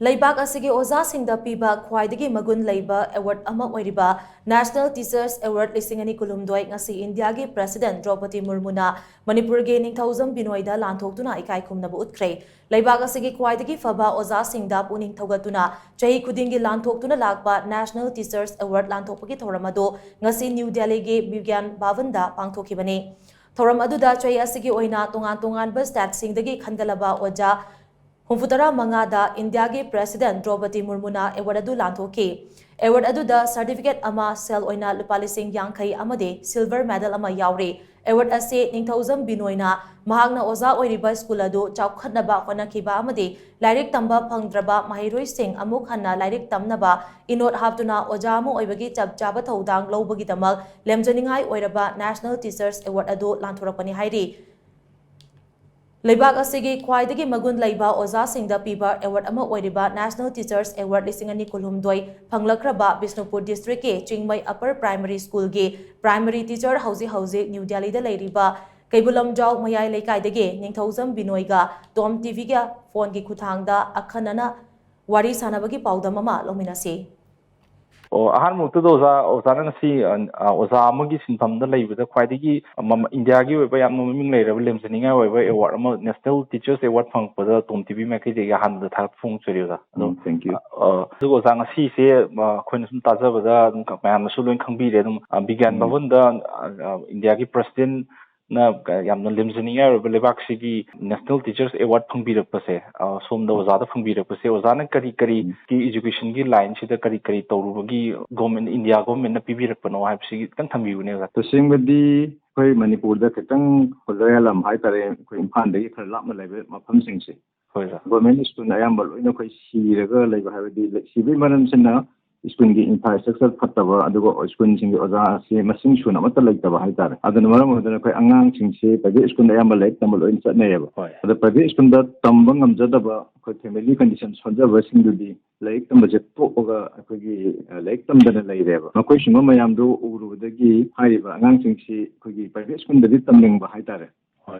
Leibak asigi ojah singda piba khwaidagi magun leiba award ama oiriba National Teachers Award lisingani kulumdoi ngasi India gi President Draupadi Murmu na Manipur gi Ningthoujam Binoy da lanthoktuna ikai khumnaba utkhre Leibak asigi khwaidagi phaba ojah singda pukning thougattuna chahi khuding gi lanthoktuna lakpa National Teachers Award lanthokpagi Thouram ado ngasi New Delhi gi Bigyan Bhawan da pangthokkhibani Thouram aduda chahi asigi oina tonganba stat singdagi khandalaba ojah Humfutara mangada India gi President Draupadi Murmu na award adu lanthoki. Award aduda certificate ama sel oina lupalising yangkai amade silver medal ama yauri. Award ase Ningthoujam Binoy na mahagna oza oiriba school adu khudnaba khonakhiba amade lairik tamba phangdraba mahiroi sing amuk hanna lairik tamnaba inot haptuna oja amu oibagi chaba thodang lobagi damal lemjoningai oiraba National Teachers Award adu lanthorakpani hairi. Leibak asigi khwaidagi magun leiba ojah singda piba award ama oiriba National Teachers Award lisingani kulhumdoi phanglakraba Bishnupur District ke Chingmai Upper Primary School ge primary teacher hauzi New Delhi da leiriba Kaibulam Jaw Mayai Leikaidagi Ningthoujam Binoy ga Tom TV ga phone gi khuthangda akhanana wari sanabagi paudam ama lominasi ahan mukta ojana ngasi oja amagi sinfamda leibada khwaidagi India gi oiba yamna maming leiraba lemjaninga oiba award ama National Teachers Award phangpada Tom TV makai de han da thak phung choriyoda thank you oja ngasi se khoina sum tajabada mayamna su loin khangbire Bigyan Bhawan da India gi President na yamna lemjaninga oiba Leibak sigi National Teachers Award phangbirakpase somda oja da phangbirakpase oja na kari ki education gi line sida kari tawrubagi government India government na pibirakpano haibsi kan thambiyune ga to singdi koi Manipur da kitang holoyalam hai tare koi impan dagi khar lapna laibe mafam singse hoida government school ayambal oina koi siraga laiba haibdi sibi maram sinna school gi infrastructure fattaba adugo school sing gi oja se masing suna mata laitaba hai tare aduna maram odana koi angang singse private school ayambal laik tamal oin chatnayaba ada private school da tamba ngamjadaba koi family conditions sonjaba singdudi laik tamba je toga akogi laik tamdana laireba makoi singma mayamdo urubadagi haiba angang singsi akogi private school da tamlingba hai tare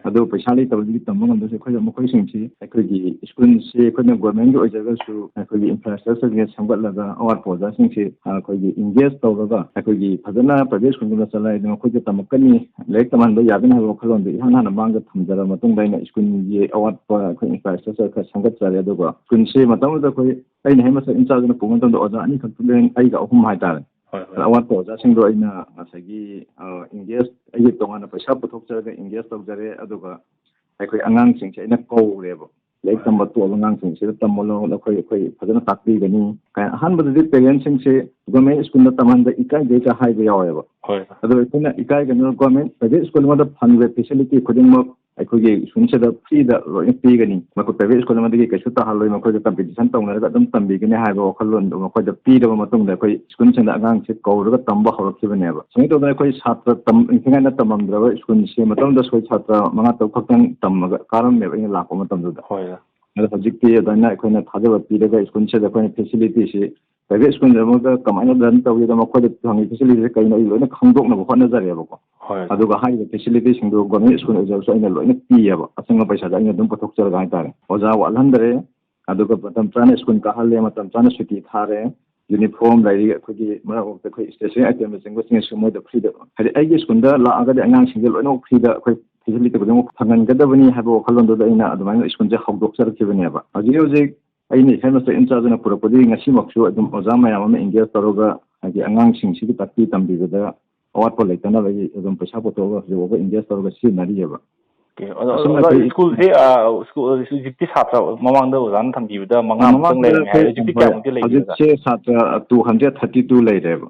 adu paisa lai tabdi tamang amdo se khoi makoi singsi akogi school se khona government gi ojaga su akogi infrastructure gi samgatlaga awar poja singsi akogi engage tawraga akogi phadana private school gi chalai dum khoi ge tamakani laik taman do yabin ha khalon de hana na manga thamjara matung daina school gi awar pa khoi infrastructure ka sangat chare adugo school se matam da khoi aina hemasa in charge na pungan do oja ani khaktulen ai ga ahum hai tare awar po oja sing do aina asagi engage ai tongan paisa puthokjara engage tawjare aduga akhoi angang sing se aina kowreba laik tamba to angang sing se tamolo akhoi phadana takbi gani kai han badadi parents sing se government school da taman da ikai de ka hai ga yaweba adu ikuna ikai ga government private school ma da phangwe facility khuding ma akhoi school se da free da roi pi gani mako private school ma da ke su ta haloi mako da competition tawna ga dum tambi gani hai ba khalon mako da pi da matung da akhoi school se da angang se kowra tamba horakibane ba singi to da akhoi chhatra tam inga na tamamdra school se matung da soi chhatra manga to khakang tamma karam me ba lakpa matung da ada hajikti adana akhoi thajaba pi da school se da akhoi facility se private school da kamaina dan tawi da mako da thangi facility kai na loina khangdok na khona jare ba ko aduga hai facility sing do government school oja so ina loina piyaba asanga paisa da ina dum pathok char ga tare oja walhandre aduga patam trana school ka halle matam trana suti thare uniform lai akhoi mara ok akhoi station item sing sing sumai da free da hari ai school da la aga da angang sing loina free da akhoi facility ko thangan gadabani habo khalon do da ina adumai school ja hawdok char kibane ba aji aini hemasa in charge na purapadi ngasi maksu adum oja mayam ama engage toroga agi angang sing sigi takti tambi da awat po laitana lagi adum paisa potoga joga engage toroga si nariyaba school se jikti satra mamang da ojan thambi da manga tang lai hai jikti kya mukti lai da se satra 232 lai reba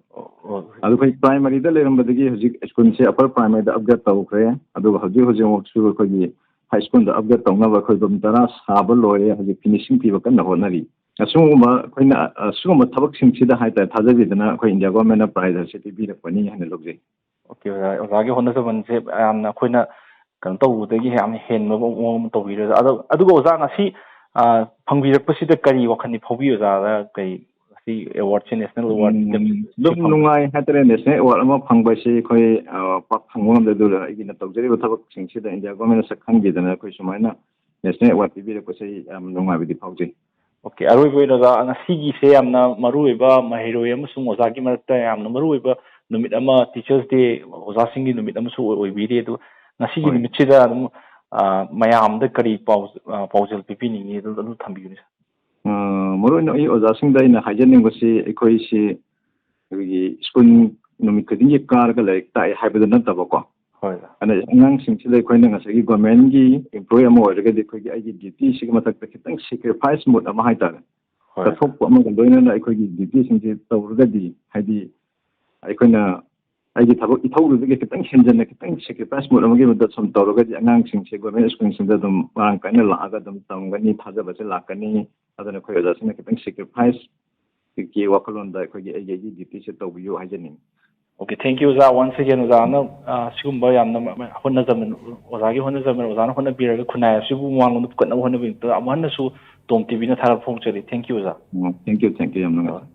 adu kai primary da leram badagi hojik school se upper primary da upgrade tawkhre adu hoji moksu ko gi high school da upgrade tawna ba khoi dum tara saba lore haji finishing piba kan honari asuma khoina asuma thabak sing sida hai ta thajabi dana khoi India government na prize se ti bi rakpani hane logje okay oja gi honna saban se amna khoina kan tawu dagi ham hen ma mo to bi adu oja ngasi phangbirakpasida kari wakhani phobi oja da kai si award se national award dum nungai hatre national award ama phangba se khoi pak phangom da dura igina tawjari thabak sing sida India government sa khangbi dana khoi sumaina national award bi rakpase am nungai bi phauji Okay, aroiba oina ngasi se yamna maruiba mahiroi amasung ojagi marakta yamna maruiba numit ama Teachers Day oja singi numit amasu oibiri adu ngasi gi numit sida adum mayam da kari paujal pipini adu thambiyuni Moro ai oja sing da ina hajaning basi ekoi si gi school numit kading ye kar ga like tai haibada na tabako ana ngang sing chile koi na ngasi government gi employee amo orga de koi gi ai duty sig matak kitang sacrifice mode ama haita ka thok ama ga loina na koi gi duty sing ji tawrga di haidi ai koi na ai gi thabo ithau ru ge kitang henjana kitang sacrifice mode ama gi mudda som tawrga di ngang sing se government school sing da dum marang kaina la aga dum tamgani thajaba se lakani adana koi oja sing kitang sacrifice ki wakalon da koi gi ai gi duty se tawbiyo hajaning. Okay, thank you, Oza. Once again, Oza, sigumba yamna honna zaman Oza gi honna zaman Oza na honna biraga khunaya sibu mangno pukna honna bin to amana su tom TV na thara phong chari. Thank you, Oza. Thank you yamna.